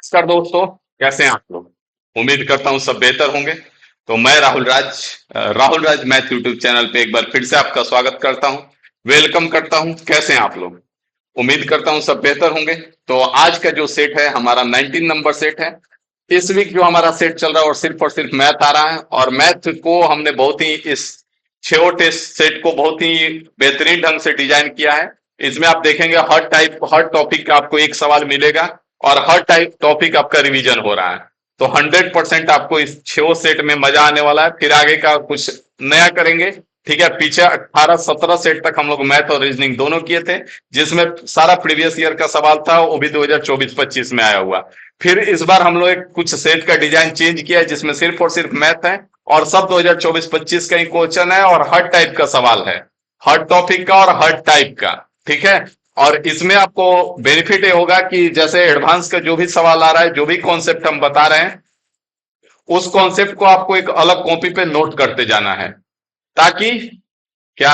नमस्कार दोस्तों, कैसे हैं आप लोग। उम्मीद करता हूं सब बेहतर होंगे। तो मैं Rahul Raj math YouTube channel पे एक बार फिर से आपका स्वागत करता हूं, वेलकम करता हूं। कैसे हैं आप लोग। उम्मीद करता हूं सब बेहतर होंगे। तो आज का जो सेट है हमारा 19 नंबर सेट है। इस वीक जो हमारा सेट चल रहा है और सिर्फ मैथ आ रहा है, और मैथ को हमने बहुत ही इस छोटे सेट को बहुत ही बेहतरीन ढंग से डिजाइन किया है। इसमें आप देखेंगे हर टॉपिक का आपको एक सवाल मिलेगा, और हर टाइप टॉपिक आपका रिवीजन हो रहा है। तो 100% आपको इस 6 सेट में मजा आने वाला है। फिर आगे का कुछ नया करेंगे। ठीक है, पीछे 18-17 सेट तक हम लोग मैथ और रीजनिंग दोनों किए थे, जिसमें सारा प्रीवियस ईयर का सवाल था, वो भी 2024-25 में आया हुआ। फिर इस बार हम लोग कुछ सेट का डिजाइन चेंज किया है, जिसमें सिर्फ और सिर्फ मैथ है, और सब 2024-25 का ही क्वेश्चन है, और हर टाइप का सवाल है, हर टॉपिक का और हर टाइप का। ठीक है। और इसमें आपको बेनिफिट ये होगा कि जैसे एडवांस का जो भी सवाल आ रहा है, जो भी कॉन्सेप्ट हम बता रहे हैं, उस कॉन्सेप्ट को आपको एक अलग कॉपी पे नोट करते जाना है, ताकि क्या,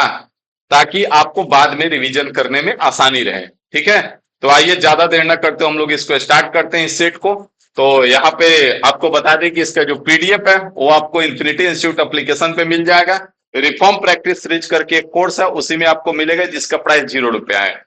ताकि आपको बाद में रिवीजन करने में आसानी रहे। ठीक है। तो आइए ज्यादा देर न करते हम लोग इसको स्टार्ट करते हैं, इस सेट को। तो यहाँ पे आपको बता दें कि इसका जो पीडीएफ है वो आपको इन्फिनिटी इंस्टीट्यूट एप्लीकेशन पे मिल जाएगा। रिफॉर्म प्रैक्टिस सीरीज करके एक कोर्स है, उसी में आपको मिलेगा, जिसका प्राइस ₹0 है।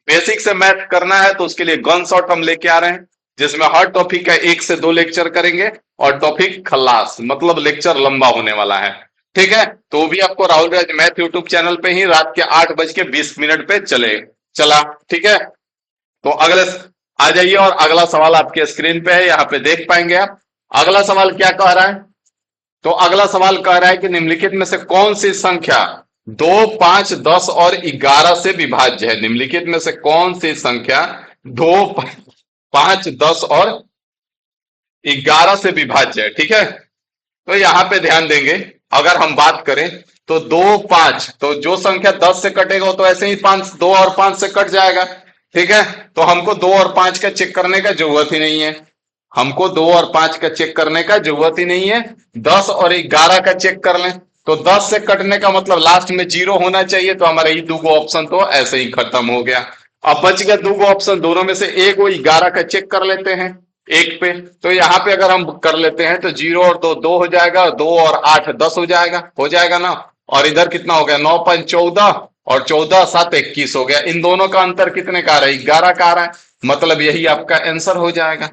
बेसिक से मैथ करना है तो उसके लिए गन शॉट हम लेके आ रहे हैं, जिसमें हर टॉपिक का 1 से 2 लेक्चर करेंगे, और टॉपिक खल्लास मतलब लेक्चर लंबा होने वाला है। ठीक है। तो वो भी आपको Rahul Raj math YouTube channel पे ही रात के 8:20 पे चला। ठीक है। तो अगले आ जाइए, और अगला सवाल आपके स्क्रीन पे है, यहाँ पे देख पाएंगे आप। अगला सवाल क्या कह रहा है। तो अगला सवाल कह रहा है कि निम्नलिखित में से कौन सी संख्या 2, 5, 10 और 11 से विभाज्य है। निम्नलिखित में से कौन सी संख्या 2, 5, 10 और 11 से विभाज्य है। ठीक है। तो यहां पे ध्यान देंगे, अगर हम बात करें तो 2, 5, तो जो संख्या 10 से कटेगा तो ऐसे ही 5, 2 और 5 से कट जाएगा। ठीक है। तो हमको 2 और 5 का चेक करने का जरूरत ही नहीं है। हमको 2 और 5 का चेक करने का जरूरत ही नहीं है। 10 और 11 का चेक कर लें। तो 10 से कटने का मतलब लास्ट में 0 होना चाहिए, तो हमारा ये दो ऑप्शन तो ऐसे ही खत्म हो गया। अब बच गया 2 ऑप्शन, दोनों में से एक, वो 11 का चेक कर लेते हैं एक पे। तो यहाँ पे अगर हम कर लेते हैं तो 0 और 2 2 हो जाएगा, 2 और 8 10 हो जाएगा ना। और इधर कितना हो गया, 9 5 14, और 14 7 21 हो गया। इन दोनों का अंतर कितने का आ रहा है, 11 का आ रहा है। मतलब यही आपका आंसर हो जाएगा।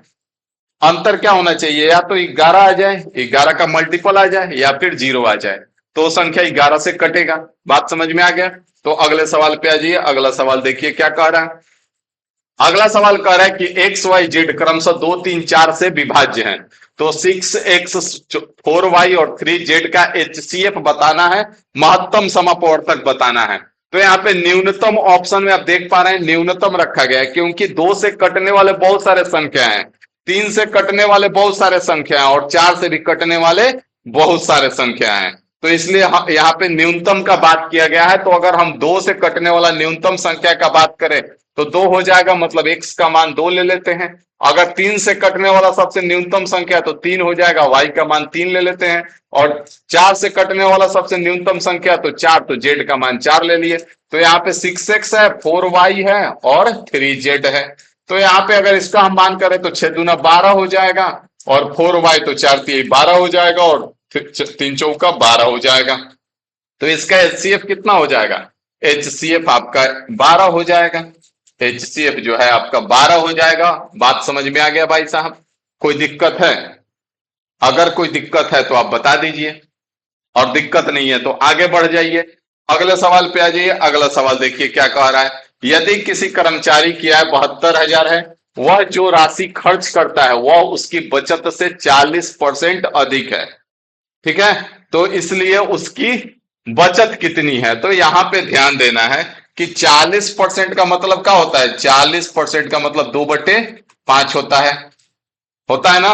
अंतर क्या होना चाहिए, या तो 11 आ जाए, 11 का मल्टीपल आ जाए, या फिर 0 आ जाए, तो संख्या 11 से कटेगा। बात समझ में आ गया। तो अगले सवाल पे आ जाइए। अगला सवाल देखिए क्या कह रहा है। अगला सवाल कह रहा है कि एक्स वाई जेड क्रमशः 2 3 4 से विभाज्य है। तो 6x 4y और 3z का HCF बताना है, महत्तम समापवर्तक बताना है। तो यहाँ पे न्यूनतम ऑप्शन में आप देख पा रहे हैं, न्यूनतम रखा गया है, क्योंकि 2 से कटने वाले बहुत सारे संख्या हैं, 3 से कटने वाले बहुत सारे संख्या हैं, और 4 से भी कटने वाले बहुत सारे संख्या हैं। तो इसलिए यहाँ पे न्यूनतम का बात किया गया है। तो अगर हम 2 से कटने वाला न्यूनतम संख्या का बात करें तो 2 हो जाएगा, मतलब x का मान 2 ले लेते हैं। अगर 3 से कटने वाला सबसे न्यूनतम संख्या तो 3 हो जाएगा, y का मान 3 ले लेते हैं। और 4 से कटने वाला सबसे न्यूनतम संख्या तो 4, तो z का मान 4 ले लिए। तो यहाँ पे 6x है, 4y है, और 3z है। तो यहाँ पे अगर इसका हम मान करें तो 6 दूना 12 हो जाएगा, और 4y तो 4 3 12 हो जाएगा, और 3 चौका 12 हो जाएगा। तो इसका HCF कितना हो जाएगा, HCF आपका 12 हो जाएगा। HCF जो है आपका 12 हो जाएगा। बात समझ में आ गया भाई साहब। कोई दिक्कत है, अगर कोई दिक्कत है तो आप बता दीजिए, और दिक्कत नहीं है तो आगे बढ़ जाइए। अगले सवाल पे आ जाइए। अगला सवाल देखिए क्या कह रहा है। यदि किसी कर्मचारी की आय 72,000 है, वह जो राशि खर्च करता है वह उसकी बचत से 40% अधिक है। ठीक है। तो इसलिए उसकी बचत कितनी है। तो यहां पे ध्यान देना है कि 40% का मतलब क्या होता है, 40% का मतलब 2/5 होता है ना।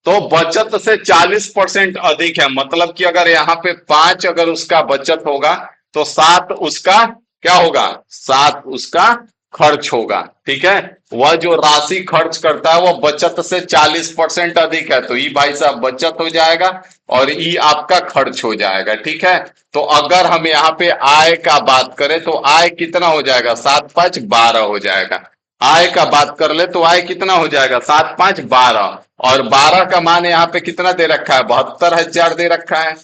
तो बचत से 40% अधिक है, मतलब कि अगर यहाँ पे 5 अगर उसका बचत होगा, तो 7 उसका क्या होगा, 7 उसका खर्च होगा। ठीक है। वह जो राशि खर्च करता है वह बचत से 40% अधिक है, तो ई भाई साहब बचत हो जाएगा, और ई आपका खर्च हो जाएगा। ठीक है। तो अगर हम यहाँ पे आय का बात करें तो आय कितना हो जाएगा, 7 5 12 हो जाएगा। आय का बात कर ले तो आय कितना हो जाएगा, 7 5 12, और 12 का मान यहाँ पे कितना दे रखा है, 72,000 दे रखा है।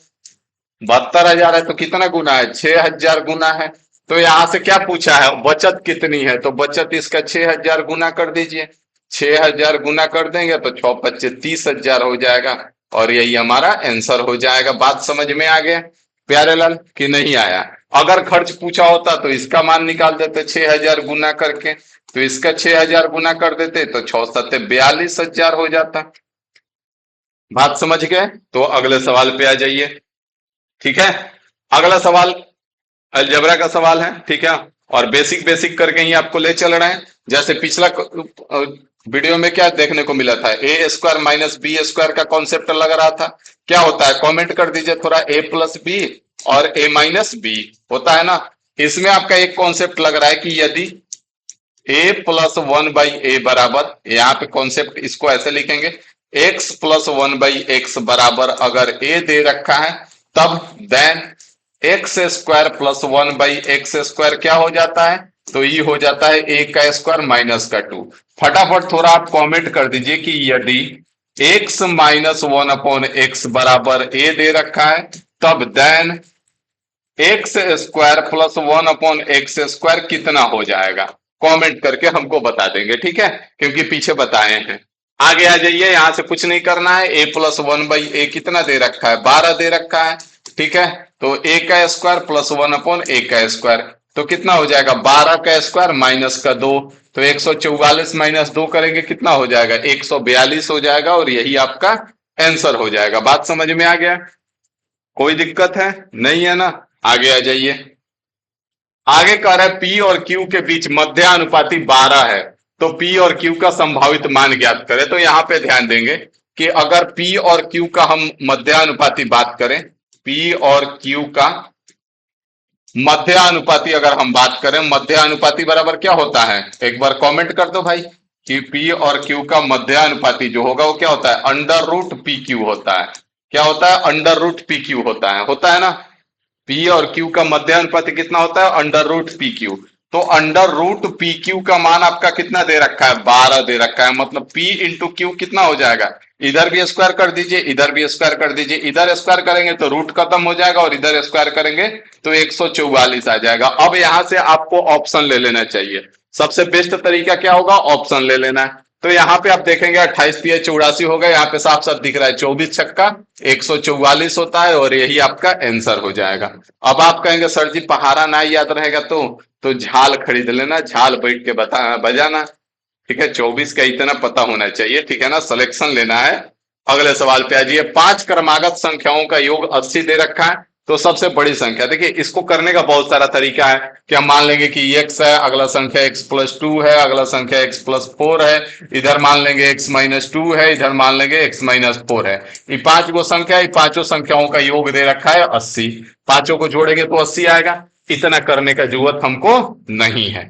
72,000 है तो कितना गुना है, 6,000 गुना है। तो यहां से क्या पूछा है, बचत कितनी है, तो बचत इसका 6,000 गुना कर दीजिए। 6,000 गुना कर देंगे तो 6 5 30,000 हो जाएगा, और यही हमारा आंसर हो जाएगा। बात समझ में आ गया प्यारेलाल कि नहीं आया? अगर खर्च पूछा होता तो इसका मान निकाल देते 6,000 गुना करके, तो इसका 6,000 गुना कर देते तो 6 7 42,000 हो जाता। बात समझ गए? तो अगले सवाल पे आ जाइए। ठीक है, अगला सवाल अलजेब्रा का सवाल है। ठीक है, और बेसिक बेसिक करके ही आपको ले चल रहे हैं। जैसे पिछला वीडियो में क्या देखने को मिला था, ए स्क्वायर माइनस बी स्क्वायर का कॉन्सेप्ट लग रहा था। क्या होता है, कमेंट कर दीजिए थोड़ा, ए प्लस बी और ए माइनस बी होता है ना। इसमें आपका एक कॉन्सेप्ट लग रहा है कि यदि a plus one by a बराबर, यहाँ पे कॉन्सेप्ट इसको ऐसे लिखेंगे, x plus one by x बराबर अगर ए दे रखा है, तब then x square plus one by x square क्या हो जाता है, तो ये हो जाता है ए का स्क्वायर माइनस का 2। फटाफट थोड़ा आप कमेंट कर दीजिए कि यदि x minus one upon x बराबर ए दे रखा है, तब then x square plus one upon x square कितना हो जाएगा, कमेंट करके हमको बता देंगे। ठीक है, क्योंकि पीछे बताए हैं। आगे आ जाइए, यहां से कुछ नहीं करना है। ए प्लस वन बाई ए कितना दे रखा है, 12 दे रखा है। ठीक है, तो ए का स्क्वायर प्लस वन अपॉन ए का स्क्वायर, तो कितना हो जाएगा, 12 का स्क्वायर माइनस का 2, तो 144 माइनस 2 करेंगे कितना हो जाएगा, 142 हो जाएगा, और यही आपका आंसर हो जाएगा। बात समझ में आ गया? कोई दिक्कत है नहीं है ना? आगे आ जाइए। आगे कह रहा है पी और क्यू के बीच मध्यानुपाती 12 है, तो पी और क्यू का संभावित मान ज्ञात करें। तो यहां पे ध्यान देंगे कि अगर पी और क्यू का हम मध्यानुपाती बात करें, पी और क्यू का मध्यानुपाती अगर हम बात करें, मध्यानुपाती बराबर क्या होता है, एक बार कमेंट कर दो भाई कि पी और क्यू का मध्यानुपाती जो होगा वो क्या होता है, अंडर रूट पी क्यू होता है। क्या होता है, अंडर रूट पी क्यू होता है ना। पी और क्यू का मध्यानुपाती कितना होता है, अंडर रूट पी क्यू। तो अंडर रूट पी क्यू का मान आपका कितना दे रखा है, 12 दे रखा है। मतलब पी इंटू क्यू कितना हो जाएगा, इधर भी स्क्वायर कर दीजिए, इधर भी स्क्वायर कर दीजिए। इधर स्क्वायर करेंगे तो रूट खत्म हो जाएगा, और इधर स्क्वायर करेंगे तो 144 आ जाएगा। अब यहां से आपको ऑप्शन ले लेना चाहिए। सबसे बेस्ट तरीका क्या होगा, ऑप्शन ले लेना है। तो यहाँ पे आप देखेंगे 28 पी 84 हो गया, यहाँ पे साफ साफ दिख रहा है 24 छक्का 144 होता है, और यही आपका आंसर हो जाएगा। अब आप कहेंगे सर जी पहाड़ा ना याद रहेगा तो झाल खरीद लेना, झाल बैठ के बजाना। ठीक है, 24 का इतना पता होना चाहिए। ठीक है ना, सिलेक्शन लेना है। अगले सवाल पे आ जाइए। 5 क्रमागत संख्याओं का योग 80 दे रखा है, तो सबसे बड़ी संख्या, देखिए इसको करने का बहुत सारा तरीका है कि हम मान लेंगे कि x है, अगला संख्या x प्लस 2 है, अगला संख्या x प्लस 4 है, इधर मान लेंगे x माइनस 2 है, इधर मान लेंगे x माइनस 4 है। ये 5 गो संख्या, ये पांचों संख्याओं का योग दे रखा है 80। पांचों को जोड़ेंगे तो 80 आएगा। इतना करने का जरूरत हमको नहीं है।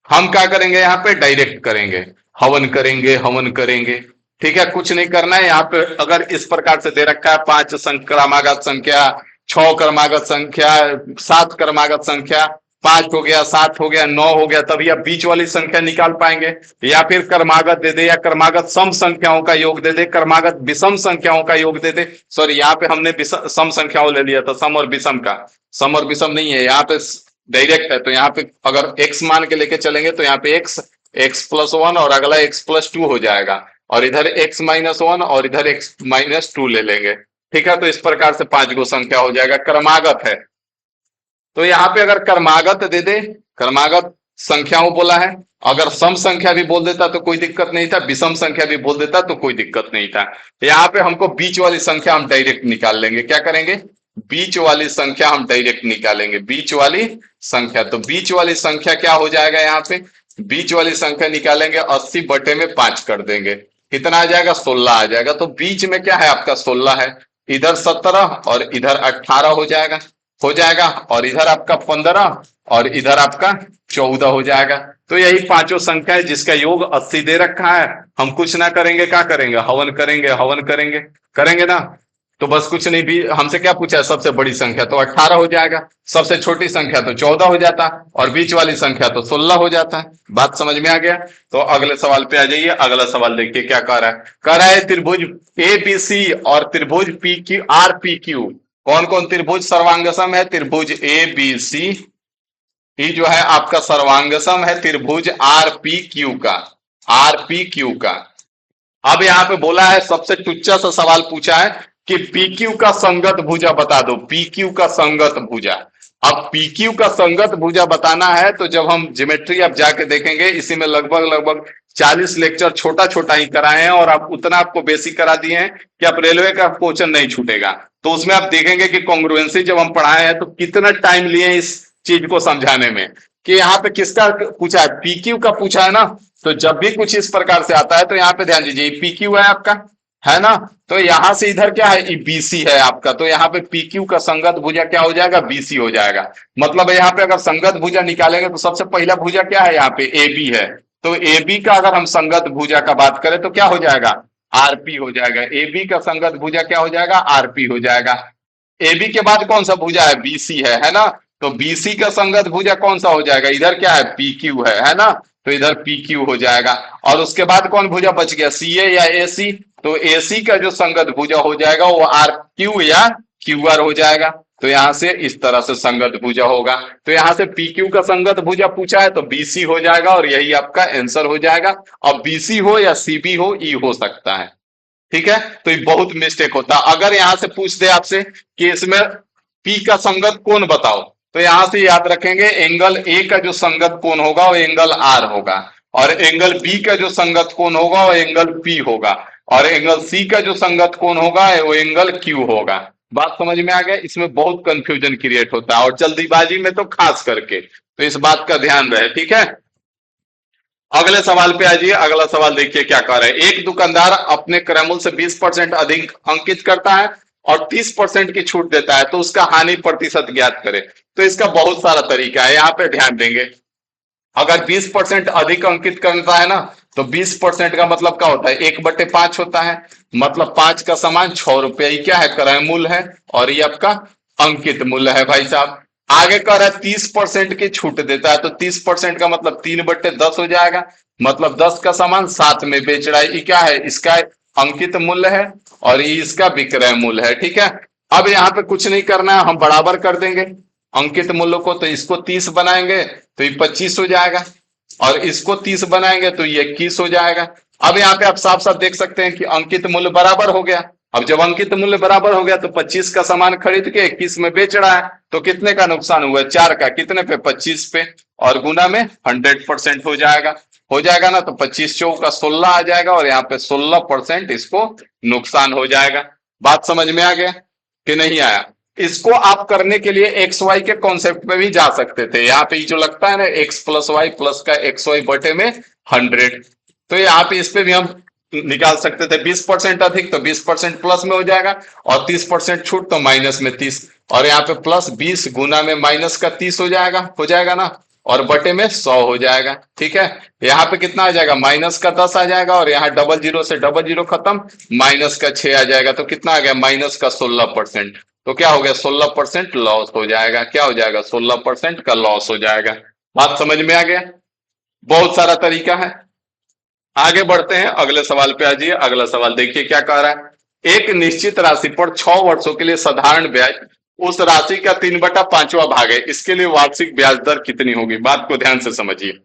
हम क्या करेंगे, यहाँ पे डायरेक्ट करेंगे, हवन करेंगे, हवन करेंगे। ठीक है, कुछ नहीं करना है। यहाँ पे अगर इस प्रकार से दे रखा है 5 क्रमागत संख्या, 6 क्रमागत संख्या, 7 क्रमागत संख्या, 5 हो गया, 7 हो गया, 9 हो गया, तभी आप बीच वाली संख्या निकाल पाएंगे। या फिर क्रमागत दे दे, या क्रमागत सम संख्याओं का योग दे दे, क्रमागत विषम संख्याओं का योग दे दे। सॉरी, यहाँ पे हमने सम संख्याओं ले लिया था, सम और विषम का। सम और विषम नहीं है यहाँ पे, डायरेक्ट है। तो यहाँ पे अगर x मान के लेके चलेंगे तो यहाँ पे x प्लस 1 और अगला x प्लस 2 हो जाएगा, और इधर x माइनस 1 और इधर x माइनस 2 ले लेंगे। ठीक है, तो इस प्रकार से 5 गो संख्या हो जाएगा, क्रमागत है। तो यहाँ पे अगर क्रमागत दे दे, क्रमागत संख्याओं बोला है, अगर सम संख्या भी बोल देता तो कोई दिक्कत नहीं था, विषम संख्या भी बोल देता तो कोई दिक्कत नहीं था। यहाँ पे हमको बीच वाली संख्या हम डायरेक्ट निकाल लेंगे। क्या करेंगे, बीच वाली संख्या हम डायरेक्ट निकालेंगे, बीच वाली संख्या। तो बीच वाली संख्या क्या हो जाएगा, यहाँ पे बीच वाली संख्या निकालेंगे, 80 बटे में 5 कर देंगे, कितना आ जाएगा, 16 आ जाएगा। तो बीच में क्या है आपका, 16 है, इधर 17 और इधर 18 हो जाएगा, और इधर आपका 15 और इधर आपका 14 हो जाएगा। तो यही पांचों संख्या है जिसका योग 80 दे रखा है। हम कुछ ना करेंगे, क्या करेंगे, हवन करेंगे, हवन करेंगे, करेंगे ना। तो बस कुछ नहीं, भी हमसे क्या पूछा है, सबसे बड़ी संख्या तो 18 हो जाएगा, सबसे छोटी संख्या तो 14 हो जाता, और बीच वाली संख्या तो 16 हो जाता है। बात समझ में आ गया? तो अगले सवाल पे आ जाइए। अगला सवाल देखिए क्या कह रहा है। कह रहा है त्रिभुज ए बी सी और त्रिभुज P Q R P Q, कौन कौन त्रिभुज सर्वांगसम है? त्रिभुज ए बी सी, ये जो है आपका सर्वांगसम है त्रिभुज आर पी क्यू का, आर पी क्यू का। अब यहां पे बोला है, सबसे टुच्चा सा सवाल पूछा है कि पीक्यू का संगत भुजा बता दो, पीक्यू का संगत भुजा। अब पीक्यू का संगत भुजा बताना है तो जब हम ज्योमेट्री अब जाके देखेंगे, इसी में लगभग लगभग 40 लेक्चर छोटा छोटा ही कराए हैं, और आप उतना आपको बेसिक करा दिए हैं कि आप रेलवे का क्वेश्चन नहीं छूटेगा। तो उसमें आप देखेंगे कि कॉन्ग्रुएंसी जब हम पढ़ाए हैं तो कितना टाइम लिए इस चीज को समझाने में, कि यहाँ पे किसका पूछा है, पीक्यू का पूछा है ना। तो जब भी कुछ इस प्रकार से आता है तो यहाँ पे ध्यान दीजिए, पी क्यू है आपका, है ना। तो यहां से इधर क्या है, ये बीसी है आपका, तो यहाँ पे पी क्यू का संगत भुजा क्या हो जाएगा, बीसी हो जाएगा। मतलब यहाँ पे अगर संगत भुजा निकालेंगे तो सबसे पहला भुजा क्या है, यहाँ पे ए बी है। तो ए बी का अगर हम संगत भुजा का बात करें तो क्या हो जाएगा, आरपी हो जाएगा। ए बी का संगत भुजा क्या हो जाएगा, आरपी हो जाएगा। ए बी के बाद कौन सा भुजा है, बीसी है ना। तो बीसी का संगत भुजा कौन सा हो जाएगा, इधर क्या है, पी क्यू है ना। तो इधर पी क्यू हो जाएगा। और उसके बाद कौन भुजा बच गया, सी ए या ए सी। तो ए सी का जो संगत भुजा हो जाएगा वो आर क्यू या क्यू आर हो जाएगा। तो यहां से इस तरह से संगत भुजा होगा। तो यहां से पी क्यू का संगत भुजा पूछा है तो बीसी हो जाएगा, और यही आपका आंसर हो जाएगा। अब बीसी हो या सीबी हो, ई हो सकता है। ठीक है, तो ये बहुत मिस्टेक होता है। अगर यहां से पूछ दे आपसे कि इसमें पी का संगत कोण बताओ, तो यहां से याद रखेंगे एंगल ए का जो संगत कोण होगा वो एंगल आर होगा, और एंगल बी का जो संगत कोण होगा वो एंगल पी होगा, और एंगल सी का जो संगत कोण होगा वो एंगल क्यू होगा। बात समझ में आ गया? इसमें बहुत कंफ्यूजन क्रिएट होता है, और जल्दीबाजी में तो खास करके, तो इस बात का ध्यान रहे। ठीक है, अगले सवाल पे आ जाइए। अगला सवाल देखिए क्या कह रहा है। एक दुकानदार अपने क्रयमूल्य से 20% अधिक अंकित करता है और 30% की छूट देता है, तो उसका हानि प्रतिशत ज्ञात करे। तो इसका बहुत सारा तरीका है, यहाँ पे ध्यान देंगे। अगर 20% अधिक अंकित करता है ना, तो 20% का मतलब क्या होता है, 1/5 होता है। मतलब 5 का सामान 6 रुपया, ये क्या है, क्रय मूल्य है, और ये आपका अंकित मूल्य है भाई साहब। आगे कह रहा है 30% की छूट देता है, तो 30% का मतलब 3/10 हो जाएगा। मतलब 10 का सामान 7 में बेच रहा है, ये क्या है, इसका अंकित मूल्य है, और ये इसका विक्रय मूल्य है। ठीक है, अब यहाँ पे कुछ नहीं करना है, हम बराबर कर देंगे अंकित मूल्य को। तो इसको 30 बनाएंगे तो ये 25 हो जाएगा, और इसको 30 बनाएंगे तो ये 21 हो जाएगा। अब यहाँ पे आप साफ साफ देख सकते हैं कि अंकित मूल्य बराबर हो गया। अब जब अंकित मूल्य बराबर हो गया तो 25 का सामान खरीद के 21 में बेच रहा है, तो कितने का नुकसान हुआ, 4 का। कितने पे, 25 पे, और गुना में 100% हो जाएगा। हो जाएगा ना, तो 25 चौका 16 आ जाएगा, और यहाँ पे 16% इसको नुकसान हो जाएगा। बात समझ में आ गया कि नहीं आया? इसको आप करने के लिए एक्स वाई के कॉन्सेप्ट पे भी जा सकते थे। यहाँ पे जो लगता है ना, एक्स प्लस वाई प्लस का एक्स वाई बटे में 100, तो यहाँ पे इस पे भी हम निकाल सकते थे। 20% अधिक तो 20% प्लस में हो जाएगा, और 30% छूट तो माइनस में 30, और यहाँ पे प्लस 20 गुना में माइनस का 30 हो जाएगा ना, और बटे में 100 हो जाएगा। ठीक है, यहाँ पे कितना आ जाएगा, माइनस का 10 आ जाएगा, और यहाँ डबल जीरो से डबल जीरो खत्म, माइनस का 6 आ जाएगा, तो कितना आ गया, माइनस का 16%। तो क्या हो गया, 16% लॉस हो जाएगा। क्या हो जाएगा, 16% का लॉस हो जाएगा। बात समझ में आ गया? बहुत सारा तरीका है। आगे बढ़ते हैं, अगले सवाल पे आ जाइए। अगला सवाल देखिए क्या कह रहा है। एक निश्चित राशि पर 6 वर्षों के लिए साधारण ब्याज उस राशि का 3/5वां भाग है, इसके लिए वार्षिक ब्याज दर कितनी होगी? बात को ध्यान से समझिए।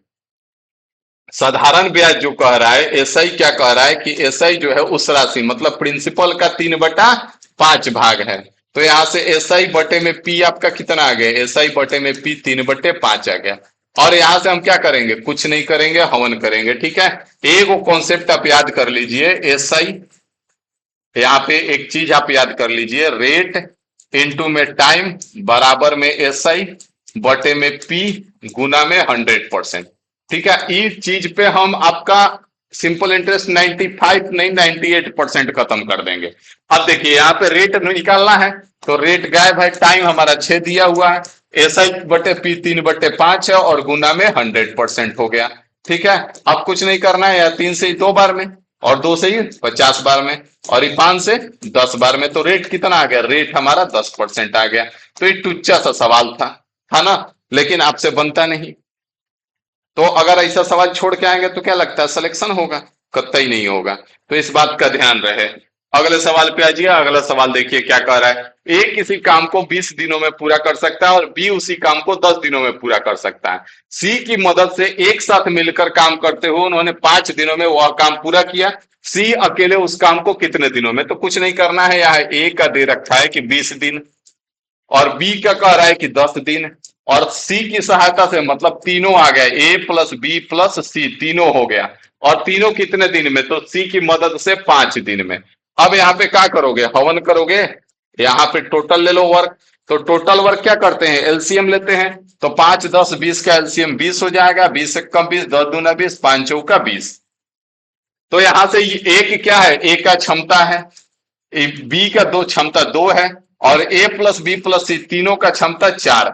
साधारण ब्याज जो कह रहा है, एसआई क्या कह रहा है कि एसआई जो है उस राशि, मतलब प्रिंसिपल का 3/5 भाग है। तो यहां से एसआई बटे में पी आपका कितना आ गया, एसआई बटे में पी 3/5 आ गया। और यहां से हम क्या करेंगे, कुछ नहीं करेंगे, हवन करेंगे। ठीक है, एक वो कॉन्सेप्ट आप याद कर लीजिए, एसआई, यहाँ पे एक चीज आप याद कर लीजिए, रेट इनटू में टाइम बराबर में एसआई बटे में पी गुना में 100%। ठीक है, इस चीज पे हम आपका सिंपल इंटरेस्ट 95 नहीं 98% खत्म कर देंगे। अब देखिए यहाँ पे रेट निकालना है, तो रेट गायब है, टाइम हमारा 6 दिया हुआ है, एसआई बटे पी 3/5 है, और गुना में 100% हो गया। ठीक है, अब कुछ नहीं करना है, या 3 से 2 बार में और 2 से ही 50 बार में, और ये 5 से 10 बार में। तो रेट कितना आ गया? रेट हमारा 10% आ गया। तो ये टुच्चा सा सवाल था ना, लेकिन आपसे बनता नहीं। तो अगर ऐसा सवाल छोड़ के आएंगे तो क्या लगता है सिलेक्शन होगा? कतई नहीं होगा। तो इस बात का ध्यान रहे। अगले सवाल पे आ जाइए। अगला सवाल देखिए क्या कह रहा है। ए किसी काम को 20 दिनों में पूरा कर सकता है और बी उसी काम को 10 दिनों में पूरा कर सकता है। सी की मदद से एक साथ मिलकर काम करते हुए उन्होंने 5 दिनों में वह काम पूरा किया। सी अकेले उस काम को कितने दिनों में? तो कुछ नहीं करना है, यहाँ ए का दे रखा है कि 20 दिन, और बी का कह रहा है कि 10 दिन, और सी की सहायता से मतलब तीनों आ गए, ए प्लस बी प्लस सी तीनों हो गया। और तीनों कितने दिन में? तो सी की मदद से 5 दिन में। अब यहाँ पे क्या करोगे? हवन करोगे। यहाँ पे टोटल ले लो वर्क। तो टोटल वर्क क्या करते हैं? एलसीएम लेते हैं। तो 5 10 20 का एलसीएम 20 हो जाएगा। 20 से कम 20, 10 दूना 20, 5 चौका 20। तो यहां से ए की क्या है? ए का क्षमता है, बी का दो क्षमता 2 है, और ए प्लस बी प्लस सी तीनों का क्षमता 4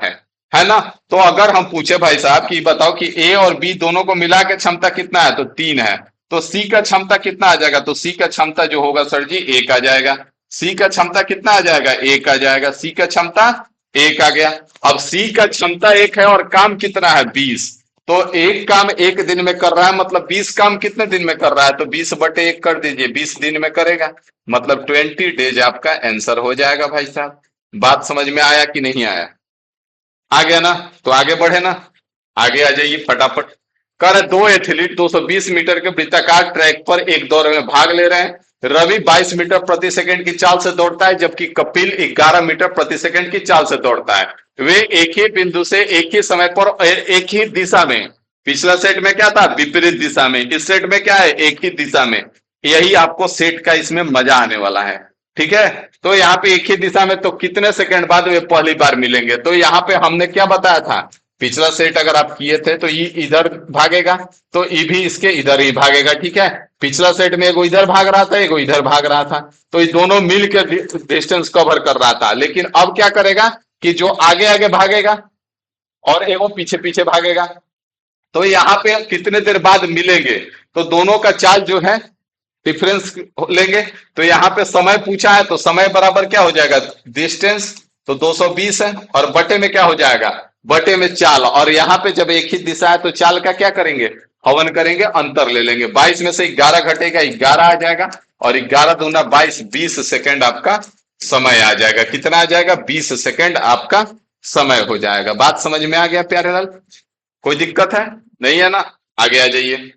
है ना। तो अगर हम पूछे भाई साहब कि बताओ कि ए और बी दोनों को मिला के क्षमता कितना है? तो 3 है। तो सी का क्षमता कितना आ जाएगा? तो सी का क्षमता जो होगा सर जी 1 आ जाएगा। सी का क्षमता कितना आ जाएगा? 1 आ जाएगा। सी का क्षमता 1 आ गया। अब सी का क्षमता 1 है और काम कितना है? 20। तो एक काम एक दिन में कर रहा है, मतलब 20 काम कितने दिन में कर रहा है? तो 20/1 कर दीजिए, 20 दिन में करेगा, मतलब 20 डेज आपका आंसर हो जाएगा भाई साहब। बात समझ में आया कि नहीं आया? आ गया ना? तो आगे बढ़े ना, आगे आ जाइए फटाफट। कर 2 एथलीट 220 मीटर के वृत्ताकार ट्रैक पर एक दौड़ में भाग ले रहे हैं। रवि 22 मीटर प्रति सेकंड की चाल से दौड़ता है, जबकि कपिल 11 मीटर प्रति सेकंड की चाल से दौड़ता है। वे एक ही बिंदु से एक ही समय पर एक ही दिशा में, पिछला सेट में क्या था? विपरीत दिशा में। इस सेट में क्या है? एक ही दिशा में। यही आपको सेट का इसमें मजा आने वाला है। ठीक है। तो यहाँ पे एक ही दिशा में, तो कितने सेकंड बाद वे पहली बार मिलेंगे? तो यहाँ पे हमने क्या बताया था? पिछला सेट अगर आप किए थे तो ये इधर भागेगा, तो ये भी इसके इधर ही भागेगा। ठीक है। पिछला सेट में एगो इधर भाग रहा था, एगो इधर भाग रहा था, तो ये दोनों मिल के डिस्टेंस कवर कर रहा था। लेकिन अब क्या करेगा कि जो आगे आगे भागेगा और एगो पीछे पीछे भागेगा, तो यहाँ पे कितने देर बाद मिलेंगे? तो दोनों का चाल जो है डिफरेंस लेंगे। तो यहाँ पे समय पूछा है, तो समय बराबर क्या हो जाएगा? डिस्टेंस। तो 220 है, और बटे में क्या हो जाएगा? बटे में चाल। और यहाँ पे जब एक ही दिशा है तो चाल का क्या करेंगे? हवन करेंगे, अंतर ले लेंगे। 22 में से 11 घटेगा, 11 आ जाएगा, और 11 दूना 22, 20 सेकंड आपका समय आ जाएगा। कितना आ जाएगा? 20 सेकंड आपका समय हो जाएगा। बात समझ में आ गया प्यारे लाल? कोई दिक्कत है? नहीं है ना? आगे आ जाइए।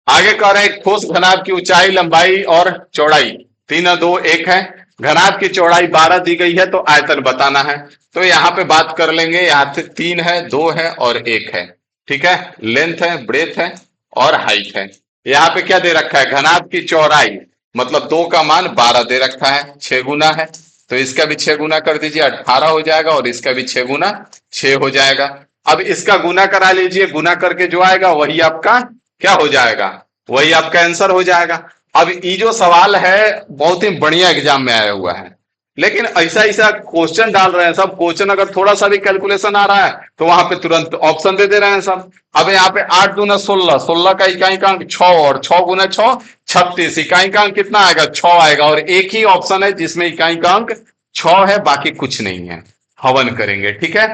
आगे कह रहे हैं ठोस घनाभ की ऊंचाई, लंबाई और चौड़ाई 3 2 1 है। घनाभ की चौड़ाई 12 दी गई है, तो आयतन बताना है। तो यहाँ पे बात कर लेंगे। यहाँ से 3 है, 2 है और 1 है। ठीक है। लेंथ है, ब्रेथ है और हाइट है। यहाँ पे क्या दे रखा है? घनाभ की चौड़ाई, मतलब 2 का मान 12 दे रखा है, 6 गुना है। तो इसका भी 6 गुना कर दीजिए, 18 हो जाएगा, और इसका भी 6 गुना 6 हो जाएगा। अब इसका गुना करा लीजिए, गुना करके जो आएगा वही आपका क्या हो जाएगा? वही आपका आंसर हो जाएगा। अब ये जो सवाल है बहुत ही बढ़िया एग्जाम में आया हुआ है, लेकिन ऐसा ऐसा क्वेश्चन डाल रहे हैं सब। क्वेश्चन अगर थोड़ा सा भी कैलकुलेशन आ रहा है तो वहां पे तुरंत ऑप्शन दे रहे हैं सब। अब यहाँ पे 8 दूना 16, 16 का इकाई का अंक 6, और 6 गुना 6 36, इकाई का अंक कितना आएगा? 6 आएगा। और एक ही ऑप्शन है जिसमें इकाई का अंक 6 है, बाकी कुछ नहीं है। हवन करेंगे। ठीक है।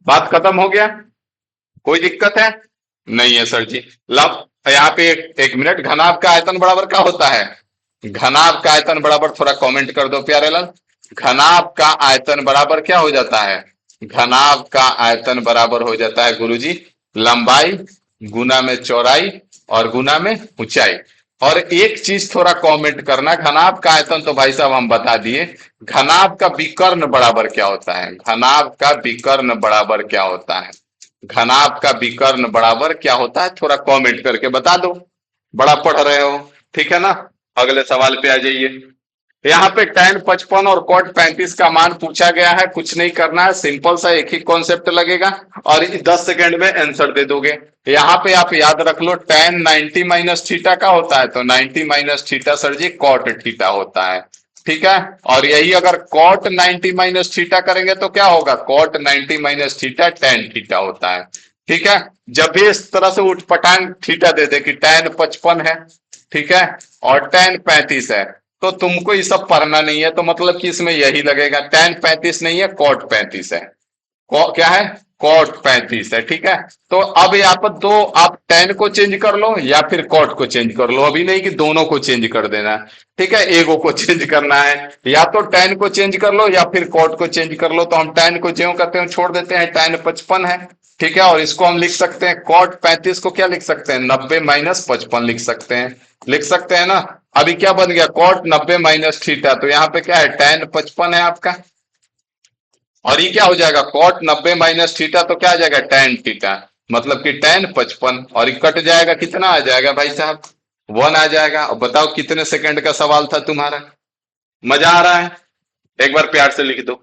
बात खत्म हो गया? कोई दिक्कत है? नहीं है सर जी। लब यहाँ पे एक मिनट, घनाभ का आयतन बराबर क्या होता है? घनाभ का आयतन बराबर, थोड़ा कमेंट कर दो प्यारे लाल। घनाभ का आयतन बराबर क्या हो जाता है? घनाभ का आयतन बराबर हो जाता है गुरुजी लंबाई गुना में चौड़ाई और गुना में ऊंचाई। और एक चीज थोड़ा कमेंट करना, घनाभ का आयतन तो भाई साहब हम बता दिए। घनाभ का विकर्ण बराबर क्या होता है? घनाभ का विकर्ण बराबर क्या होता है? घनाभ का विकर्ण बराबर क्या होता है? थोड़ा कमेंट करके बता दो, बड़ा पढ़ रहे हो। ठीक है ना? अगले सवाल पे आ जाइए। यहाँ पे tan 55 और cot 35 का मान पूछा गया है। कुछ नहीं करना है, सिंपल सा एक ही कॉन्सेप्ट लगेगा और 10 सेकंड में आंसर दे दोगे। यहाँ पे आप याद रख लो, tan 90 माइनस थीटा का होता है, तो 90 माइनस थीटा सर जी cot थीटा होता है। ठीक है। और यही अगर cot 90 माइनस थीटा करेंगे तो क्या होगा? cot 90 minus theta tan theta होता है। ठीक है। जब भी इस तरह से उठपटांग थीटा दे दे कि tan 55 है, ठीक है, और tan 35 है। तो तुमको ये सब पढ़ना नहीं है, तो मतलब कि इसमें यही लगेगा, tan 35 नहीं है, cot 35 है। क्या है, कॉट 35 है, ठीक है। तो अब यहाँ पर दो, आप टेन को चेंज कर लो या फिर कॉट को चेंज कर लो, अभी नहीं कि दोनों को चेंज कर देना, ठीक है, एगो को चेंज करना है, या तो टेन को चेंज कर लो या फिर कॉट को चेंज कर लो। तो हम टेन को ज्यों करते हैं छोड़ देते हैं, टेन 55 है, ठीक है, और इसको हम लिख सकते हैं कॉट 35 को क्या लिख सकते हैं, 90 माइनस 55 लिख सकते हैं, लिख सकते हैं ना। अभी क्या बन गया, कॉट 90 माइनस थीटा, तो यहाँ पे क्या है, टेन 55 है आपका, और ये क्या हो जाएगा, कॉट 90 माइनस थीटा, तो क्या आ जाएगा, टेन थीटा, मतलब कि टेन 55, और ये कट जाएगा, कितना आ जाएगा भाई साहब, 1 आ जाएगा। और बताओ कितने सेकंड का सवाल था तुम्हारा, मजा आ रहा है, एक बार प्यार से लिख दो,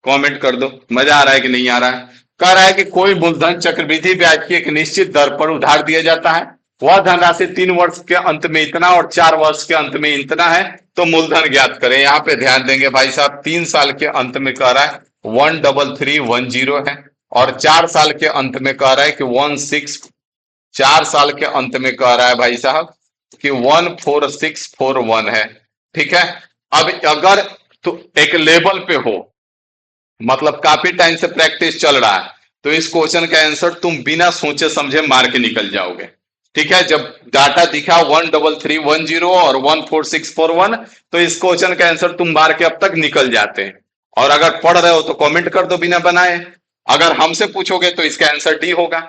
कमेंट कर दो, मजा आ रहा है कि नहीं आ रहा है। कह रहा है कि कोई मूलधन चक्रवृद्धि ब्याज की एक निश्चित दर पर उधार दिया जाता है, वह धनराशि 3 वर्ष के अंत में इतना और 4 वर्ष के अंत में इतना है, तो मूलधन ज्ञात करें। यहाँ पे ध्यान देंगे भाई साहब, 3 साल के अंत में कह रहा है 13310 है, और 4 साल के अंत में कह रहा है कि 16, 4 साल के अंत में कह रहा है भाई साहब कि 14641 है, ठीक है। अब अगर तो एक लेवल पे हो, मतलब काफी टाइम से प्रैक्टिस चल रहा है, तो इस क्वेश्चन का आंसर तुम बिना सोचे समझे मार के निकल जाओगे, ठीक है। जब डाटा दिखा 13310 और 14641, तो इस क्वेश्चन का आंसर तुम मार के अब तक निकल जाते हैं। और अगर पढ़ रहे हो तो कमेंट कर दो बिना बनाए, अगर हमसे पूछोगे तो इसका आंसर डी होगा।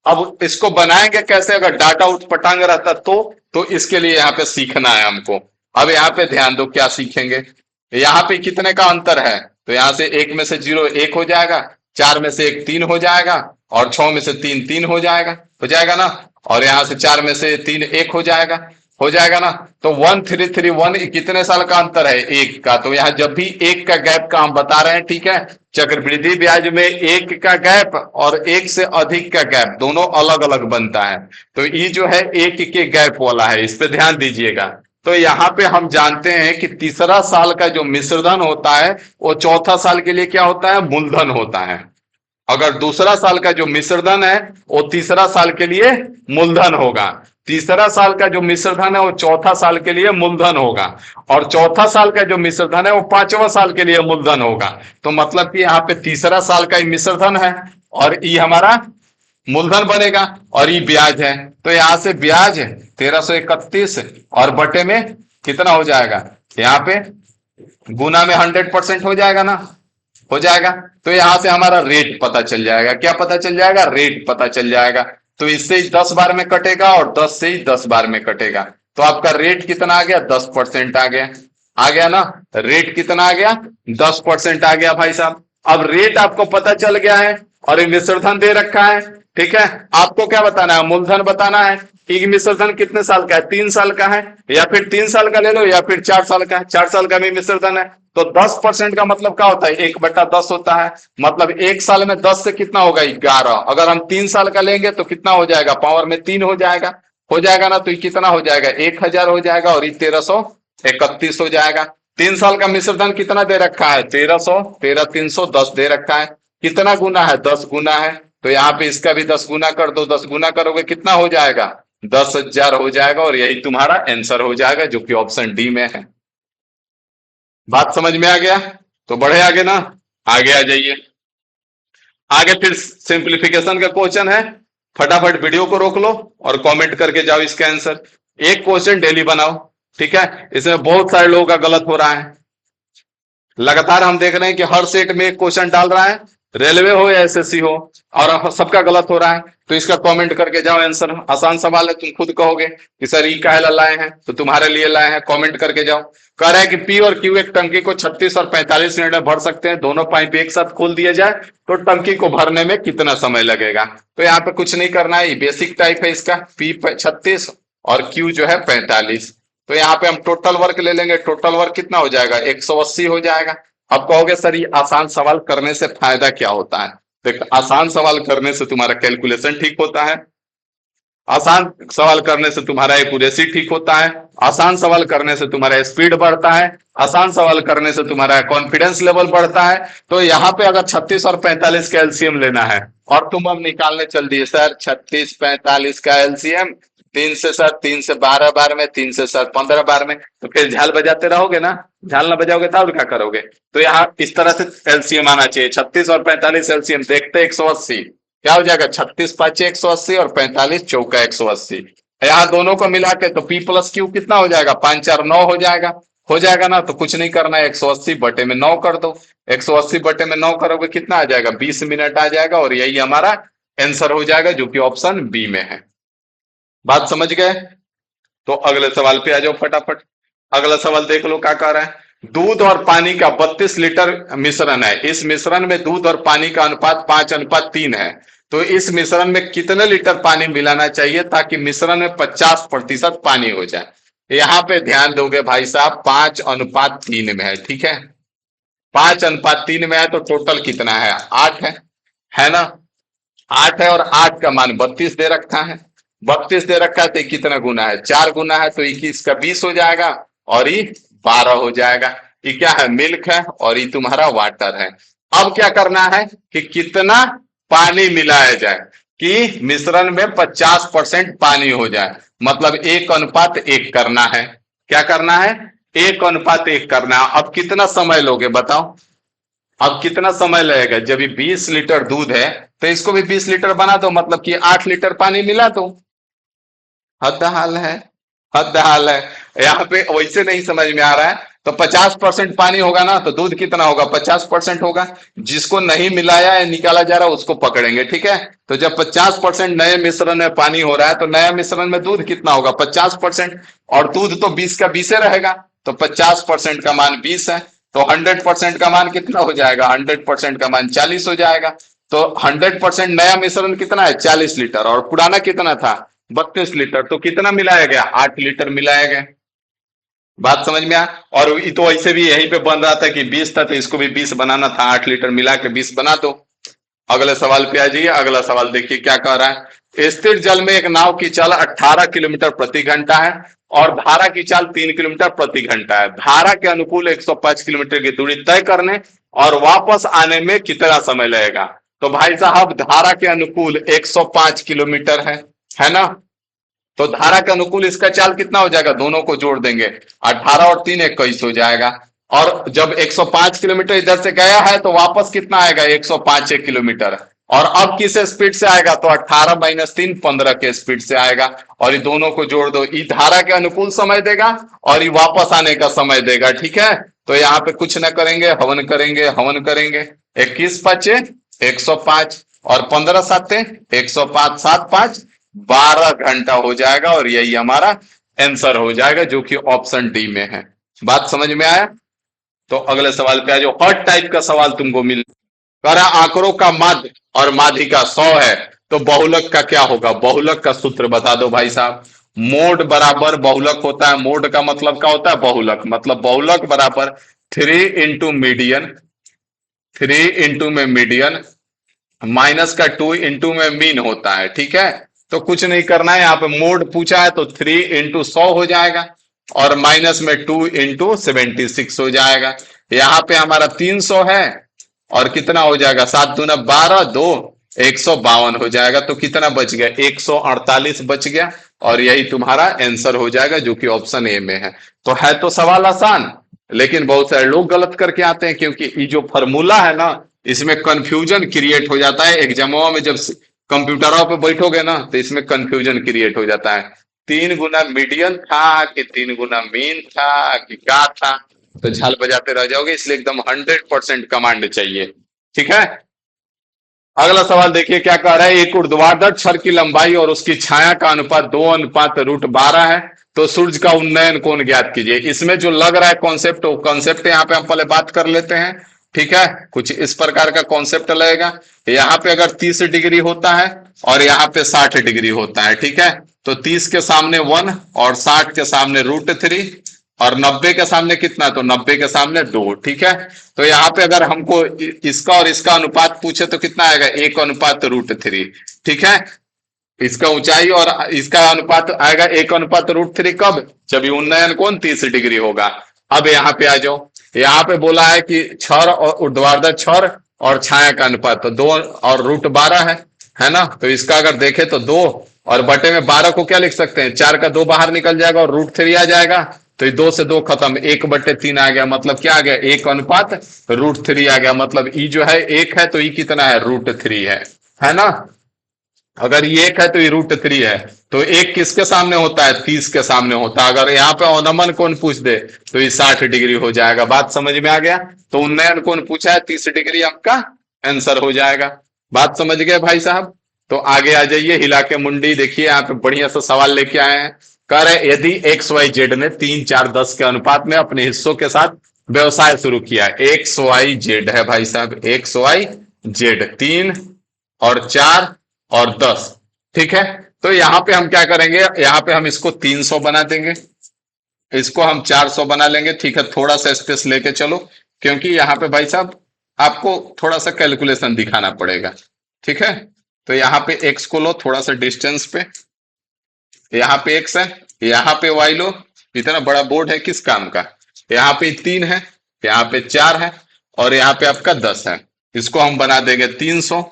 अब इसको बनाएंगे कैसे, अगर डाटा उठपटांग रहता तो इसके लिए यहाँ पे सीखना है हमको। अब यहाँ पे ध्यान दो क्या सीखेंगे, यहाँ पे कितने का अंतर है, तो यहां से एक में से जीरो एक हो जाएगा, 4 में से एक 3 हो जाएगा, और 6 में से 3 3 हो जाएगा ना, और यहां से 4 में से 3 1 हो जाएगा ना। तो 1331 कितने साल का अंतर है, एक का। तो यहाँ जब भी एक का गैप का हम बता रहे हैं, ठीक है, चक्रवृद्धि ब्याज में एक का गैप और एक से अधिक का गैप दोनों अलग अलग बनता है, तो ये जो है एक के गैप वाला है, इस पे ध्यान दीजिएगा। तो यहाँ पे हम जानते हैं कि तीसरा साल का जो मिश्रधन होता है वो चौथा साल के लिए क्या होता है, मूलधन होता है। अगर दूसरा साल का जो मिश्रधन है वो तीसरा साल के लिए मूलधन होगा, तीसरा साल का जो मिश्रधन है वो चौथा साल के लिए मूलधन होगा, और चौथा साल का जो मिश्रधन है वो पांचवा साल के लिए मूलधन होगा। तो मतलब कि यहाँ पे तीसरा साल का मिश्रधन है और ये हमारा मूलधन बनेगा, और ये ब्याज है, तो यहां से ब्याज 1331 और बटे में कितना हो जाएगा, यहाँ पे गुना में 100% हो जाएगा ना, हो जाएगा। तो यहां से हमारा रेट पता चल जाएगा, क्या पता चल जाएगा, रेट पता चल जाएगा। तो इससे ही 10 बार में कटेगा और 10 से ही 10 बार में कटेगा, तो आपका रेट कितना आ गया, 10% आ गया ना, रेट कितना आ गया, 10% आ गया भाई साहब। अब रेट आपको पता चल गया है और मिश्रधन दे रखा है, ठीक है। आपको क्या बताना है, मूलधन बताना है कि मिश्रधन कितने साल का है, 3 साल का है, या फिर 3 साल का ले लो या फिर 4 साल का है, 4 साल का भी मिश्रधन है। तो 10% का मतलब क्या होता है, 1/10 होता है, मतलब एक साल में 10 से कितना होगा, 11। अगर हम 3 साल का लेंगे तो कितना हो जाएगा, पावर में 3 हो जाएगा ना, तो ये कितना हो जाएगा, 1000 हो जाएगा, और ये 1331 हो जाएगा। 3 साल का मिश्रधन कितना दे रखा है, 1300, 13,310 दे रखा है, कितना गुना है, 10 गुना है। तो यहाँ पे इसका भी 10 गुना कर दो, 10 गुना करोगे कितना हो जाएगा, 10,000 हो जाएगा, और यही तुम्हारा आंसर हो जाएगा, जो कि ऑप्शन डी में है। बात समझ में आ गया, तो बढ़े आगे ना, आगे आ जाइए। आगे फिर सिंप्लीफिकेशन का क्वेश्चन है, फटाफट वीडियो को रोक लो और कमेंट करके जाओ इसका आंसर। एक क्वेश्चन डेली बनाओ, ठीक है, इसमें बहुत सारे लोगों का गलत हो रहा है, लगातार हम देख रहे हैं कि हर सेट में एक क्वेश्चन डाल रहा है, रेलवे हो या एसएससी हो, और सबका गलत हो रहा है। तो इसका कमेंट करके जाओ आंसर, आसान सवाल है, तुम खुद कहोगे कि सर ई काहे लाए हैं, तो तुम्हारे लिए लाए हैं, कमेंट करके जाओ। कह रहा है कि पी और क्यू एक टंकी को 36 और 45 मिनट में भर सकते हैं, दोनों पाइप एक साथ खोल दिया जाए तो टंकी को भरने में कितना समय लगेगा। तो यहाँ पे कुछ नहीं करना है, बेसिक टाइप है इसका, पी 36 और क्यू जो है 45। तो यहाँ पे हम टोटल वर्क ले लेंगे, टोटल वर्क कितना हो जाएगा, 180 हो जाएगा। अब कहोगे सर ये आसान सवाल करने से फायदा क्या होता है, देख आसान सवाल करने से तुम्हारा कैलकुलेशन ठीक होता है, आसान सवाल करने से तुम्हारा एक्यूरेसी ठीक होता है, आसान सवाल करने से तुम्हारा स्पीड बढ़ता है, आसान सवाल करने से तुम्हारा कॉन्फिडेंस लेवल बढ़ता है। तो यहाँ पे अगर 36 और 45 का एलसीएम लेना है और तुम अब निकालने चल दिए सर 36 45 का एलसीएम 3 से 7, 3 से 12 बार में, 3 से 7 15 बार में, तो फिर झाल बजाते रहोगे ना। झाल ना बजाओगे तो और क्या करोगे। तो यहाँ इस तरह से एलसीएम आना चाहिए। 36 और 45 एलसीएम देखते 180, क्या हो जाएगा 36 पांचे 180 और 45 चौका 180। यहाँ दोनों को मिला के तो पी प्लस क्यू कितना हो जाएगा, 5 4 9 हो जाएगा। हो जाएगा ना, तो कुछ नहीं करना है, 180/9 कर दो। 180/9 करोगे कितना आ जाएगा, 20 मिनट आ जाएगा, और यही हमारा आंसर हो जाएगा, जो कि ऑप्शन बी में है। बात समझ गए। तो अगले सवाल पे आ जाओ फटाफट। अगला सवाल देख लो क्या कह रहा है। दूध और पानी का 32 लीटर मिश्रण है। इस मिश्रण में दूध और पानी का अनुपात 5:3 है। तो इस मिश्रण में कितने लीटर पानी मिलाना चाहिए ताकि मिश्रण में 50% पानी हो जाए। यहां पे ध्यान दोगे भाई साहब, 5:3 में है, ठीक है। 5:3 में है तो टोटल कितना है, 8 है ना। 8 है और 8 का मान 32 दे रखा है। 32 दे रखा है तो ये कितना गुना है, 4 गुना है, तो 21 का 20 हो जाएगा, और ये 12 हो जाएगा। ये क्या है, मिल्क है, और ये तुम्हारा वाटर है। अब क्या करना है कि कितना पानी मिलाया जाए कि मिश्रण में 50% पानी हो जाए, मतलब 1:1 करना है। क्या करना है, 1:1 करना है। अब कितना समय लोगे बताओ। अब कितना समय लगेगा, जब ये 20 लीटर दूध है तो इसको भी 20 लीटर बना दो, मतलब कि 8 लीटर पानी मिला दो। हद हाल है, हद हाल है। यहाँ पे वैसे नहीं समझ में आ रहा है, तो 50% पानी होगा ना, तो दूध कितना होगा, 50% होगा। जिसको नहीं मिलाया है निकाला जा रहा है उसको पकड़ेंगे, ठीक है। तो जब 50% नए मिश्रण में पानी हो रहा है, तो नया मिश्रण में दूध कितना होगा, 50%। और दूध तो 20 का 20 रहेगा, तो 50% का मान 20 है। तो 100% का मान कितना हो जाएगा, 100% का मान 40 हो जाएगा। तो 100% नया मिश्रण कितना है, 40 लीटर, और पुराना कितना था, 32 लीटर। तो कितना मिलाया गया, 8 लीटर मिलाया गया। बात समझ में आया। और ये तो ऐसे भी यहीं पे बन रहा था कि 20 था, तो इसको भी 20 बनाना था, 8 लीटर मिला के 20 बना दो। अगले सवाल पे आ जाइए। अगला सवाल देखिए क्या कह रहा है। स्थिर जल में एक नाव की चाल 18 किलोमीटर प्रति घंटा है, और धारा की चाल 3 किलोमीटर प्रति घंटा है। धारा के अनुकूल 105 किलोमीटर की दूरी तय करने और वापस आने में कितना समय लगेगा। तो भाई साहब, धारा के अनुकूल 105 किलोमीटर है ना। तो धारा के अनुकूल इसका चाल कितना हो जाएगा, दोनों को जोड़ देंगे, 18 और 3 21 हो जाएगा। और जब 105 किलोमीटर इधर से गया है तो वापस कितना आएगा, 105 किलोमीटर। और अब किस स्पीड से आएगा, तो 18 - 3 15 के स्पीड से आएगा। और ये दोनों को जोड़ दो, ये धारा के अनुकूल समय देगा और ये वापस आने का समय देगा, ठीक है। तो यहाँ पे कुछ ना करेंगे, हवन करेंगे, हवन करेंगे। 21 5 105, और 15 7 105, 7 5 12 घंटा हो जाएगा, और यही हमारा आंसर हो जाएगा, जो कि ऑप्शन डी में है। बात समझ में आया। तो अगले सवाल पे आ जाओ। हर टाइप का सवाल तुमको मिल कर, आंकड़ों का मध्य और माध्यिका 100 है, तो बहुलक का क्या होगा, बहुलक का सूत्र बता दो भाई साहब। मोड बराबर बहुलक होता है। मोड का मतलब क्या होता है, बहुलक, मतलब बहुलक बराबर 3 × मीडियन, 3 × में मीडियन माइनस का 2 × में मीन होता है, ठीक है। तो कुछ नहीं करना है, यहाँ पे मोड पूछा है तो 3 × 100 हो जाएगा, और माइनस में 2 × 76 हो जाएगा। यहाँ पे हमारा 300 है, और कितना हो जाएगा, 7 दूना 12, 2 152 हो जाएगा। तो कितना बच गया, 148 बच गया, और यही तुम्हारा आंसर हो जाएगा, जो कि ऑप्शन ए में है। तो है तो सवाल आसान, लेकिन बहुत सारे लोग गलत करके आते हैं, क्योंकि ये जो फॉर्मूला है ना, इसमें कंफ्यूजन क्रिएट हो जाता है। एग्जामों में जब कंप्यूटरों पे बैठोगे ना, तो इसमें कंफ्यूजन क्रिएट हो जाता है। 3 × मीडियन था कि 3 × मीन था कि क्या था, तो झाल बजाते रह जाओगे। इसलिए एकदम 100% कमांड चाहिए, ठीक है। अगला सवाल देखिए क्या कह रहा है। एक ऊर्ध्वाधर छड़ की लंबाई और उसकी छाया का अनुपात 2:√12 है, तो सूर्य का उन्नयन कोण ज्ञात कीजिए। इसमें जो लग रहा है कॉन्सेप्ट, वो कॉन्सेप्ट यहाँ पे हम पहले बात कर लेते हैं, ठीक है। कुछ इस प्रकार का कॉन्सेप्ट लगेगा। यहाँ पे अगर 30 डिग्री होता है और यहाँ पे 60 डिग्री होता है, ठीक है, तो 30 के सामने 1 और 60 के सामने √3, और 90 के सामने कितना, तो 90 के सामने 2, ठीक है। तो यहाँ पे अगर हमको इसका और इसका अनुपात पूछे तो कितना आएगा, 1:√3, ठीक है। इसका ऊंचाई और इसका अनुपात आएगा 1:√3, कब, जब ये उन्नयन कोण 30 डिग्री होगा। अब यहाँ पे आ जाओ। यहाँ पे बोला है कि छड़ और ऊर्ध्वाधर छड़ और छाया का अनुपात तो 2 और √12 है ना। तो इसका अगर देखे तो 2 और बटे में 12 को क्या लिख सकते हैं, 4 का 2 बाहर निकल जाएगा और √3 आ जाएगा, तो ये 2 से 2 खत्म, 1/3 आ गया, मतलब क्या आ गया, 1:√3 आ गया। मतलब ई जो है 1 है तो ई कितना है, √3 है ना। अगर ये 1 है तो ये √3 है। तो एक किसके सामने होता है, 30 के सामने होता है। अगर यहाँ पे अवनमन कोण पूछ दे तो ये 60 डिग्री हो जाएगा। बात समझ में आ गया। तो उन्नयन कोण पूछा है, 30 डिग्री आपका आंसर हो जाएगा। बात समझ गए भाई साहब। तो आगे आ जाइए, हिला के मुंडी। देखिए यहाँ पे बढ़िया सा सवाल लेके आए हैं। कह रहे यदि XYZ ने 3, 4, 10 के अनुपात में अपने हिस्सों के साथ व्यवसाय शुरू किया। XYZ है भाई साहब, XYZ 3 और 4 और 10, ठीक है। तो यहां पे हम क्या करेंगे, यहां पे हम इसको 300 बना देंगे, इसको हम 400 बना लेंगे, ठीक है। थोड़ा सा स्पेस लेके चलो, क्योंकि यहां पे भाई साहब आपको थोड़ा सा कैलकुलेशन दिखाना पड़ेगा, ठीक है। तो यहां पे एक्स को लो थोड़ा सा डिस्टेंस पे, यहाँ पे एक्स है, यहाँ पे वाई लो। इतना बड़ा बोर्ड है किस काम का। यहाँ पे 3 है, यहाँ पे 4 है और यहाँ पे आपका 10 है। इसको हम बना देंगे 300,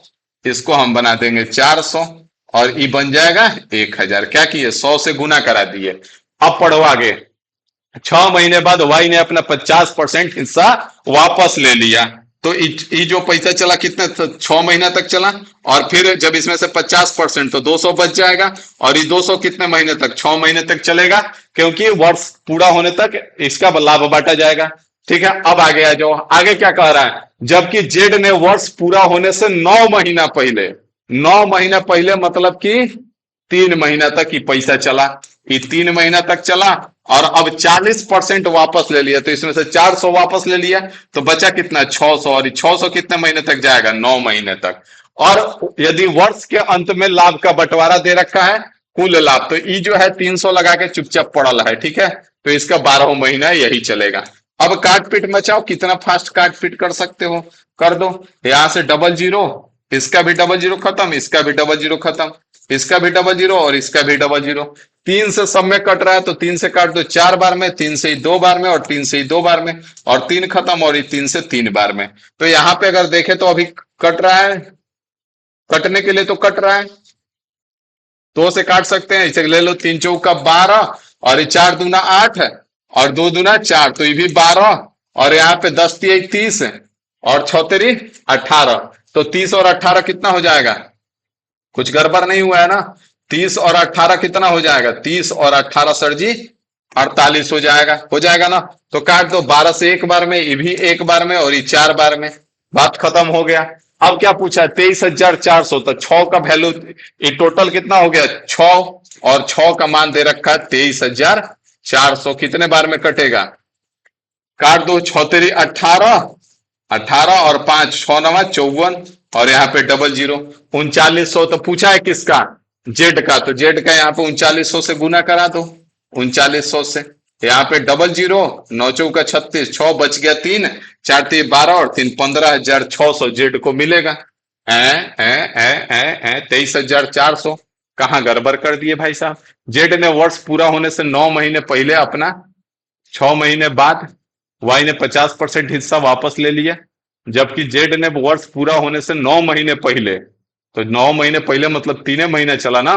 इसको हम बना देंगे 400 और ये बन जाएगा 1000। क्या किए, 100 से गुना करा दिए। अब पढ़ो आगे। 6 महीने बाद वाई ने अपना 50% हिस्सा वापस ले लिया। तो ये जो पैसा चला कितने, 6 महीना तक चला। और फिर जब इसमें से 50% तो 200 बच जाएगा। और ये 200 कितने महीने तक, 6 महीने तक चलेगा, क्योंकि वर्ष पूरा होने तक इसका लाभ बांटा जाएगा। ठीक है। अब आगे आ जाओ, आगे क्या कह रहा है, जबकि जेड ने वर्ष पूरा होने से 9 महीना पहले, 9 महीना पहले मतलब कि 3 महीना तक ही पैसा चला, ये 3 महीना तक चला और अब 40% वापस ले लिया। तो इसमें से 400 वापस ले लिया तो बचा कितना, 600। और 600 कितने महीने तक जाएगा, 9 महीने तक। और यदि वर्ष के अंत में लाभ का बंटवारा दे रखा है, कुल लाभ, तो ई जो है 300 लगा के चुपचाप पड़ल है, ठीक है। तो इसका 12 महीना यही चलेगा। अब काट पीट मचाओ, कितना फास्ट काट पीट कर सकते हो, कर दो। यहां से डबल जीरो, इसका भी डबल जीरो खत्म, इसका भी डबल जीरो खत्म, इसका भी डबल जीरो और इसका भी डबल जीरो। 3 से सब में कट रहा है तो 3 से काट दो 4 बार में, 3 से ही 2 बार में और 3 से ही 2 बार में, और 3 खत्म और 3 से 3 बार में। तो यहां पे अगर देखें तो अभी कट रहा है, कटने के लिए तो कट रहा है, 2 से काट सकते हैं। इसे ले लो, 3 चौका 12 और ये 4 दूना 8 है और 2 दूना 4, तो ये भी 12 और यहाँ पे 10 3 30 और 6 3 18। तो 30 और 18 कितना हो जाएगा, कुछ गड़बड़ नहीं हुआ है ना। 30 और 18 कितना हो जाएगा, 30 और 18 सर जी 48 हो जाएगा ना। तो काट दो, 12 से एक बार में, ये भी एक बार में और ये 4 बार में, बात खत्म हो गया। अब क्या पूछा, 23,400। तो 6 का वैल्यू, ये टोटल कितना हो गया, 6 और 6 का मान दे रखा है 23,400। कितने बार में कटेगा, काट दो, 6 3 18, 18 और 5 6 9 54 और यहाँ पे डबल जीरो। 3900 तो पूछा है किसका, जेड का, तो जेड का यहाँ पे 3900 से गुना करा दो, 3900 से। यहाँ पे डबल जीरो, 9 चौका 36, 6 बच गया 3, 4 3 12 और 3 15,600 जेड को मिलेगा। 23,400 कहाँ गड़बड़ कर दिए भाई साहब। जेड ने वर्ष पूरा होने से 9 महीने पहले अपना, 6 महीने बाद वाई ने 50% हिस्सा वापस ले लिया, जबकि जेड ने वर्ष पूरा होने से 9 महीने पहले, तो 9 महीने पहले मतलब 3 महीने चला ना।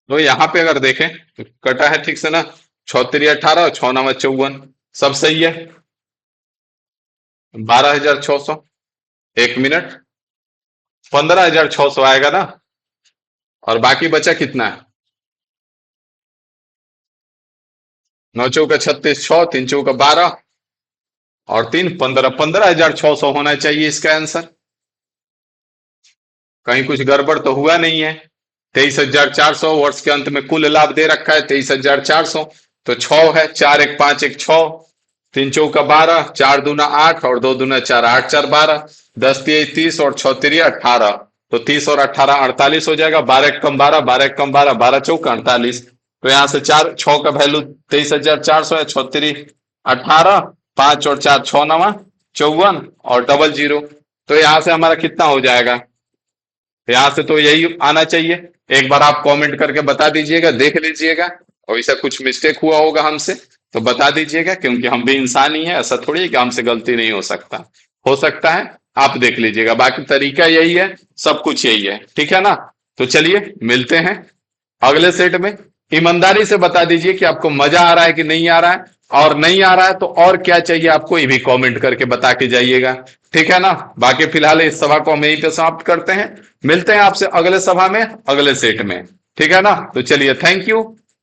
तो यहां पे अगर देखें तो कटा है ठीक से ना, 6 3 18 और 6 9 54, सब सही है। 12,600, 1 मिनट, 15,600 आएगा ना। और बाकी बचा कितना है, 9 चौका 36, 6 3 चौका 12 और 3 15, 15,600 होना चाहिए इसका आंसर। कहीं कुछ गड़बड़ तो हुआ नहीं है। 23,400 वर्ष के अंत में कुल लाभ दे रखा है 23,400। तो 6 है, 4 1 5 1 6, 3 चौका 12, 4 दूना 8 और 2 दूना 4, 8 4 12, 10 3 30 और 6 3 18। तो 30 और 18 48 हो जाएगा। 12 1 कम 12, 12 1 कम 12, 12 चौका 48। तो यहां से 4 6 का वैल्यू 23,400 है, 6 3 18, 5 और 4 6 9 54 और डबल जीरो। तो यहां से हमारा कितना हो जाएगा, यहां से तो यही आना चाहिए। एक बार आप कमेंट करके बता दीजिएगा, देख लीजिएगा, और ऐसा कुछ मिस्टेक हुआ होगा हमसे तो बता दीजिएगा, क्योंकि हम भी इंसान ही हैं, ऐसा थोड़ी है कि हमसे गलती नहीं हो सकता, हो सकता है। आप देख लीजिएगा, बाकी तरीका यही है, सब कुछ यही है, ठीक है ना। तो चलिए मिलते हैं अगले सेट में। ईमानदारी से बता दीजिए कि आपको मजा आ रहा है कि नहीं आ रहा है, और नहीं आ रहा है तो और क्या चाहिए आपको, ये भी कमेंट करके बता के जाइएगा, ठीक है ना। बाकी फिलहाल इस सभा को हम यहीं पे समाप्त करते हैं, मिलते हैं आपसे अगले सभा में, अगले सेट में, ठीक है ना। तो चलिए, थैंक यू।